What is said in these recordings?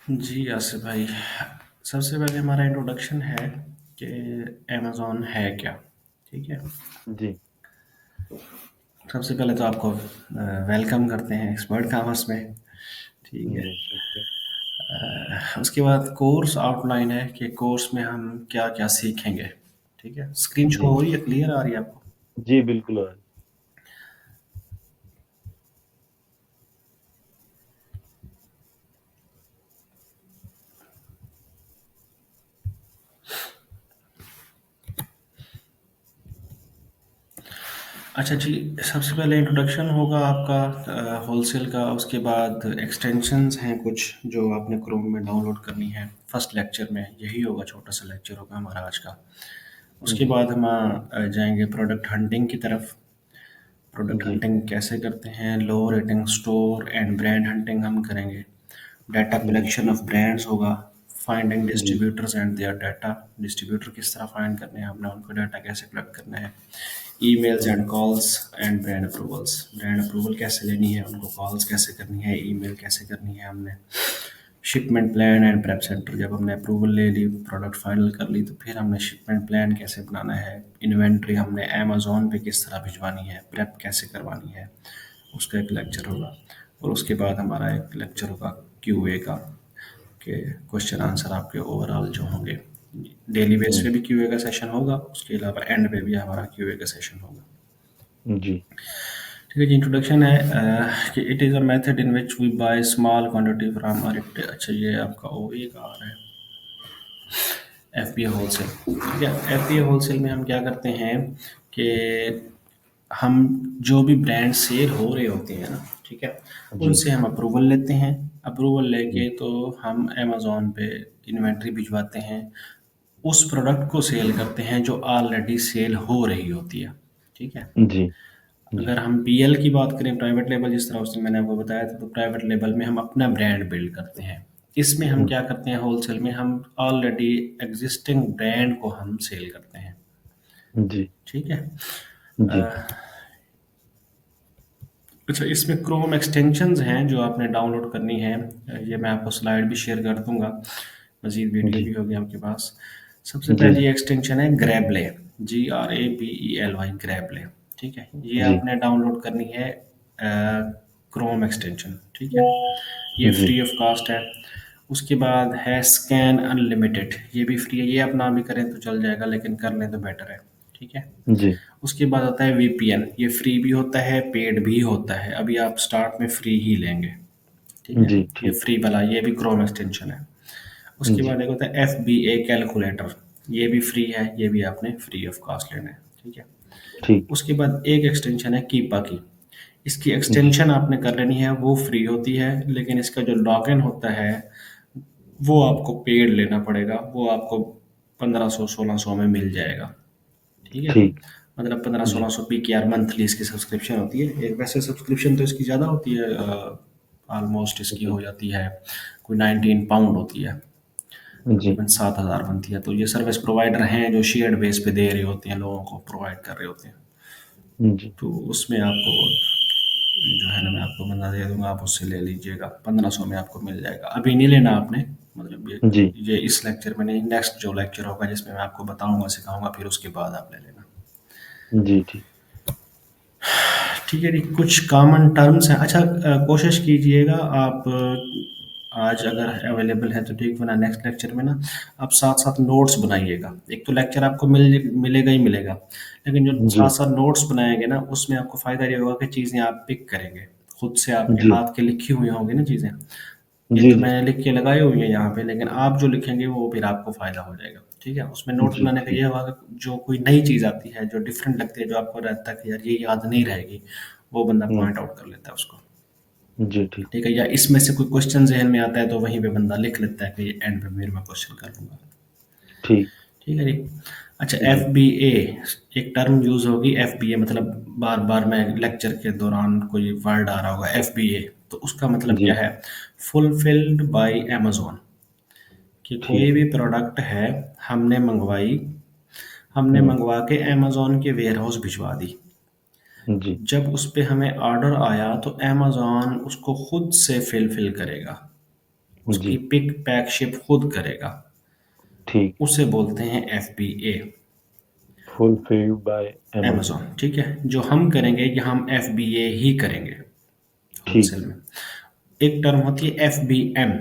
जी आसिफ भाई, सबसे पहले हमारा इंट्रोडक्शन है कि अमेज़ॉन है क्या। ठीक है। जी। सबसे पहले तो आपको वेलकम करते हैं एक्सपर्ट कॉमर्स में। ठीक है। जी, शुक्रिया। उसके बाद कोर्स आउटलाइन है कि कोर्स में हम क्या क्या सीखेंगे। ठीक है, स्क्रीन शो जी। हो रही है, क्लियर आ रही है आपको? जी, बिल्कुल। और अच्छा जी। सबसे पहले इंट्रोडक्शन होगा आपका होलसेल का, उसके बाद एक्सटेंशंस हैं कुछ जो आपने क्रोम में डाउनलोड करनी है। फर्स्ट लेक्चर में यही होगा, छोटा सा लेक्चर होगा हमारा आज का। उसके जी। बाद हम जाएंगे प्रोडक्ट हंटिंग की तरफ। प्रोडक्ट जी। हंटिंग कैसे करते हैं, low rating store and brand hunting हम करेंगे। डाटा जी। कलेक्शन ऑफ ब्रांड्स होगा। फाइंडिंग जी। Distributors and their data. Distributor किस तरह फाइंड करने हैं हमने, उनको डाटा कैसे कलेक्ट करना है। Emails and calls and brand approvals. Brand approval कैसे लेनी है, उनको कॉल्स कैसे करनी है, ईमेल कैसे करनी है हमने। Shipment plan and prep centre, जब हमने अप्रूवल ले ली, प्रोडक्ट फाइनल कर ली, तो फिर हमने शिपमेंट प्लान कैसे बनाना है। इन्वेंट्री हमने अमेज़ॉन पे किस तरह भिजवानी है, प्रेप कैसे करवानी है, उसका एक लेक्चर होगा। और उसके बाद हमारा एक लेक्चर होगा क्यूए का, कि क्वेश्चन आंसर आपके ओवरऑल जो होंगे। डेली बेस पे जी। भी क्यूए का सेशन होगा, उसके अलावा एंड पे भी हमारा क्यूए का सेशन होगा। जी। ठीक है जी। इंट्रोडक्शन है कि it is a method in which we buy small quantity from a. अच्छा, ये आपका ओ एक आ रहा है। F P A wholesale. ठीक है। एफ पी ए होलसेल में हम क्या करते हैं कि हम जो भी ब्रांड सेल हो रहे होते हैं ना, ठीक है, जी। उनसे हम अप्रूवल लेते हैं। अप्रूवल जी। लेके तो हम अमेज़ॉन पे इन्वेंट्री भिजवाते हैं। उस प्रोडक्ट को सेल करते हैं जो ऑलरेडी सेल हो रही होती है। ठीक है। जी। जी। अगर हम पीएल की बात करें, प्राइवेट लेबल, जिस तरह उसने मैंने आपको बताया था, तो प्राइवेट लेबल में हम अपना ब्रांड बिल्ड करते हैं। इसमें हम क्या करते हैं, होलसेल में हम ऑलरेडी एग्जिस्टिंग ब्रांड को हम सेल करते हैं। जी। ठीक है। जी। अच्छा, इसमें क्रोम एक्सटेंशंस हैं जो आपने डाउनलोड करनी है। ये मैं आपको स्लाइड भी शेयर कर दूंगा, मजीद वीडियो जी। भी होगी आपके पास। सबसे जी। पहली एक्सटेंशन है ग्रैबले। GRABELY, ग्रैबले। ठीक है, ये जी। आपने डाउनलोड करनी है, क्रोम एक्सटेंशन। ठीक है, ये जी। फ्री ऑफ कॉस्ट है। उसके बाद है स्कैन अनलिमिटेड, ये भी फ्री है। ये आप ना भी करें तो चल जाएगा, लेकिन कर लें तो बेटर है। ठीक है। जी। उसके बाद आता है वीपीएन, ये फ्री भी होता है, पेड भी होता है। अभी आप स्टार्ट में फ्री ही लेंगे। ठीक है। जी। ये ठीक। फ्री वाला, ये भी क्रोम एक्सटेंशन है। उसके जी। बाद एक होता है FBA कैलकुलेटर, ये भी फ्री है, ये भी आपने फ्री ऑफ कॉस्ट लेना है। ठीक है। ठीक। उसके बाद एक एक्सटेंशन है कीपा की। इसकी जी। एक्सटेंशन आपने कर लेनी है, वो फ्री होती है, लेकिन इसका जो लॉगिन होता है वो आपको पेड लेना पड़ेगा। वो आपको 1500 1600 में मिल जाएगा। ठीक है। ठीक। मतलब 1500 जी। 1600 पी की यार मंथली इसकी सब्सक्रिप्शन होती है। एक वैसे सब्सक्रिप्शन तो इसकी ज़्यादा होती है, ऑलमोस्ट इसकी जी। हो जाती है कोई 19 पाउंड होती है, जी। तकरीबन 7,000 बनती है। तो ये सर्विस प्रोवाइडर हैं जो शेयर्ड बेस पे दे रहे होते हैं, लोगों को प्रोवाइड कर रहे होते हैं। जी। तो उसमें आपको जो है ना, मैं आपको बंदा दे दूंगा, आप उससे ले लीजिएगा। 1500 में आपको मिल जाएगा। अभी नहीं लेना आपने, मतलब जी। ये इस लेक्चर में नहीं, नेक्स्ट जो लेक्चर होगा जिसमें मैं आपको बताऊंगा सिखाऊंगा, फिर उसके बाद आप ले लेना। जी। ठीक। ठीक है जी। कुछ कॉमन टर्म्स हैं। अच्छा, कोशिश कीजिएगा आप, आज अगर अवेलेबल है तो ठीक, वरना नेक्स्ट लेक्चर में ना आप साथ साथ नोट्स बनाइएगा। एक तो लेक्चर आपको मिलेगा ही मिलेगा, लेकिन जो जी। साथ साथ नोट्स बनाएंगे ना, उसमें आपको फ़ायदा ये होगा कि चीज़ें आप पिक करेंगे खुद से। आपके जी। हाथ के लिखी हुई होंगी ना चीज़ें। ये जी। तो जी। मैंने लिख के लगाई हुई है यहाँ पे, लेकिन आप जो लिखेंगे वो फिर आपको फ़ायदा हो जाएगा। ठीक है। उसमें नोट्स जी। बनाने का ठीक। ये होगा कि जो कोई नई चीज़ आती है, जो डिफरेंट लगती है, जो आपको रहता है कि यार ये याद नहीं रहेगी, वो बंदा पॉइंट आउट कर लेता है उसको। जी। ठीक। ठीक है। या इसमें से कोई क्वेश्चन जहन में आता है तो वहीं पे बंदा लिख लेता है कि एंड पे मेरे मैं क्वेश्चन कर लूँगा। ठीक। ठीक है जी। अच्छा, एफ जी। बी ए, एक टर्म यूज़ होगी FBA, मतलब बार बार मैं लेक्चर के दौरान कोई वर्ड आ रहा होगा FBA, तो उसका मतलब क्या जी। है, फुलफिल्ड बाय अमेजोन। कि कोई ठीक। भी प्रोडक्ट है, हमने मंगवाई, हमने हम्म। मंगवा के अमेजोन के वेयर हाउस भिजवा दी। जी। जब उस पे हमें ऑर्डर आया तो अमेजोन उसको खुद से फिल करेगा। उसकी जी, पिक पैक शिप खुद करेगा, ठीक। उसे बोलते हैं FBA, fulfilled by Amazon. Amazon, ठीक है? जो हम करेंगे कि हम FBA ही करेंगे ठीक। होलसेल में। एक टर्म होती है FBM,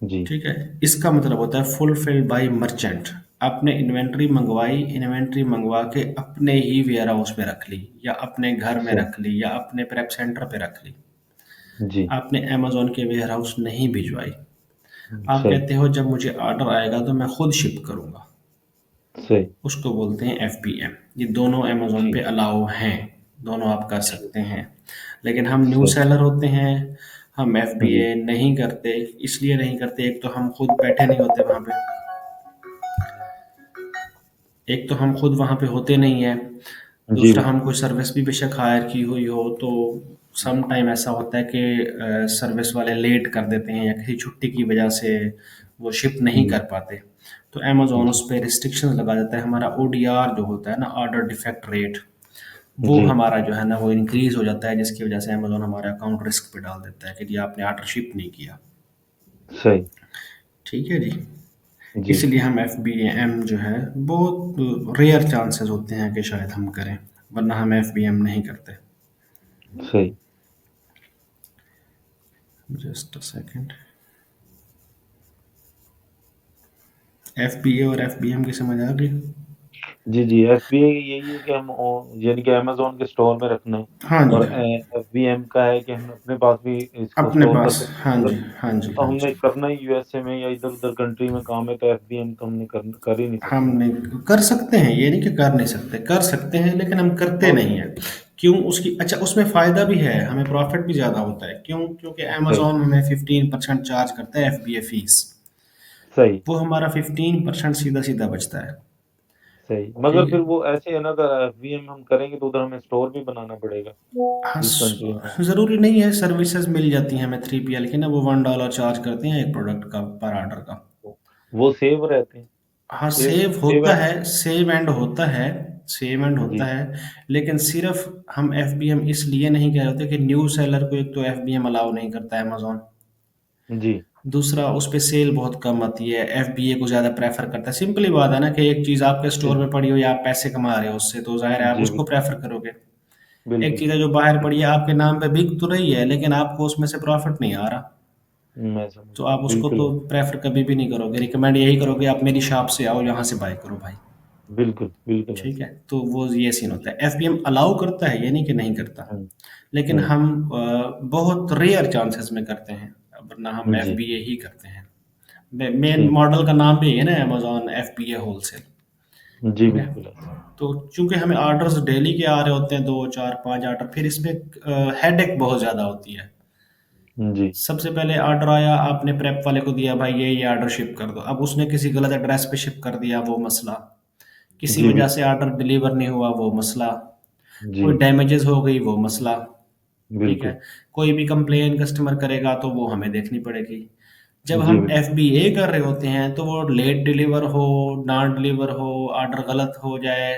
जी, ठीक है? इसका मतलब होता है फुलफिल्ड बाय मर्चेंट। आपने इन्वेंट्री मंगवाई, इन्वेंट्री मंगवा के अपने ही वेयर हाउस में रख ली, या अपने घर में सही। रख ली, या अपने प्रेप सेंटर पे रख ली। जी, आपने अमेज़न के वेयर हाउस नहीं भिजवाई। आप सही, कहते हो जब मुझे ऑर्डर आएगा तो मैं खुद शिप करूँगा, सही, उसको बोलते हैं FBM। ये दोनों अमेज़न पे ठीक, अलाउ हैं, दोनों आप कर ठीक, सकते हैं। लेकिन हम न्यू सही। सेलर होते हैं, हम जी, FBA नहीं करते। इसलिए नहीं करते, एक तो हम खुद बैठे नहीं होते वहाँ पे, एक तो हम खुद वहाँ पे होते नहीं हैं, जी, दूसरा हम बिल्कुल। कोई सर्विस भी बेशक हायर की हुई हो तो सम टाइम ऐसा होता है कि सर्विस वाले लेट कर देते हैं या किसी छुट्टी की वजह से वो शिप नहीं हुँ, कर पाते। तो अमेज़न उस जी, पे रिस्ट्रिक्शंस लगा देता है। हमारा ODR जो होता है ना, ऑर्डर डिफेक्ट रेट, वो जी, हमारा जो है ना वो इंक्रीज़ हो जाता है, जिसकी वजह से अमेज़न हमारा अकाउंट रिस्क पे डाल देता है कि जी आपने ऑर्डर शिप नहीं किया। सही। ठीक है जी। जी, इसलिए हम FBM जो है, बहुत रेयर चांसेस होते हैं कि शायद हम करें, वरना हम FBM नहीं करते। सही। Just a second. FBA और FBM की समझ आ गई? जी, जी, एफबीआई यही है कि हम यानी कि अमेज़न के स्टोर में रखना है हाँ जी, और एफबीएम का है कि हम अपने पास भी इसको अपने स्टोर कर पास। सकते हाँ हैं। जी, हाँ जी, तो हाँ हमने जी। करना ही यूएसए में या इधर-उधर कंट्री में काम है तो एफबीएम तो हमने कर ही नहीं हम सकते। नहीं कर सकते हैं, ये नहीं कि कर नहीं सकते, कर सकते हैं लेकिन हम करते और नहीं हैं। क्यों? उसकी अच्छा, उसमें फ़ायदा भी है, हमें प्रॉफिट भी ज़्यादा होता है। क्यों? क्योंकि सही, अमेज़न हमें 15% चार्ज करता है FBA फीस, सही, वो हमारा 15% सीधा-सीधा बचता है। सही। मगर ठीक फिर है? वो ऐसे है ना अगर एफबीएम हम करेंगे तो उधर हमें स्टोर भी बनाना पड़ेगा, हाँ, जिस कंट्री में है। ज़रूरी नहीं है, सर्विसेज़ मिल जाती हैं हमें 3PL की ना, वो $1 चार्ज करते हैं एक प्रोडक्ट का पर ऑर्डर का। तो वो सेव रहते हैं, हाँ, सेव सेव सेव होता एंड है, सेव एंड होता है, सेव एंड होता जी, है, लेकिन सिर्फ़ हम FBM इसलिए नहीं कह रहे होते कि न्यू सेलर को एक तो FBM अलाउ नहीं करता है अमेज़न, जी, दूसरा उस पे सेल बहुत कम आती है, FBA को ज़्यादा प्रेफ़र करता है। सिंपल सी बात है ना कि एक चीज़ आपके स्टोर जी, में पड़ी हो या आप पैसे कमा रहे हो उससे, तो ज़ाहिर है आप जी, उसको प्रेफ़र करोगे। एक बिल्कुल, चीज़ है जो बाहर पड़ी है, आपके नाम पे बिक तो रही है, लेकिन आपको उसमें से प्रॉफ़िट नहीं आ रहा, मैं समझ तो गया, आप उसको बिल्कुल, तो प्रेफ़र कभी भी नहीं करोगे, रिकमेंड यही करोगे आप मेरी शॉप से आओ, यहाँ से बाय करो भाई। बिल्कुल, बिल्कुल ठीक ऐसा है? ही। तो वो ये सीन होता है। FBM अलाउ करता है, ये नहीं कि नहीं करता। हुँ, लेकिन हुँ, हम बहुत रेयर चांसेस में करते हैं, वरना हम जी, FBA ही करते हैं। मेन ठीक। मॉडल का नाम भी है ना, अमेज़न FBA होलसेल, जी, ठीक है? बिल्कुल ऐसा ही। तो चूँकि हमें ऑर्डर्स डेली के आ रहे होते हैं 2, 4, 5 ऑर्डर, फिर इसमें हेडेक बहुत ज़्यादा होती है। जी, सबसे पहले ऑर्डर आया, आपने प्रेप वाले को दिया भाई ये ऑर्डर शिप कर दो। अब उसने किसी गलत एड्रेस पे शिप कर दिया, वो मसला। किसी जी, वजह से बिल्कुल। ऑर्डर डिलीवर नहीं हुआ, वो मसला। जी, कोई डैमेजेस हो गई, वो मसला। ठीक है? बिल्कुल। कोई भी कंप्लेन कस्टमर करेगा तो वो हमें देखनी पड़ेगी। जब जी, हम बिल्कुल। FBA कर रहे होते हैं तो वो लेट डिलीवर हो, ना डिलीवर हो, ऑर्डर गलत हो जाए,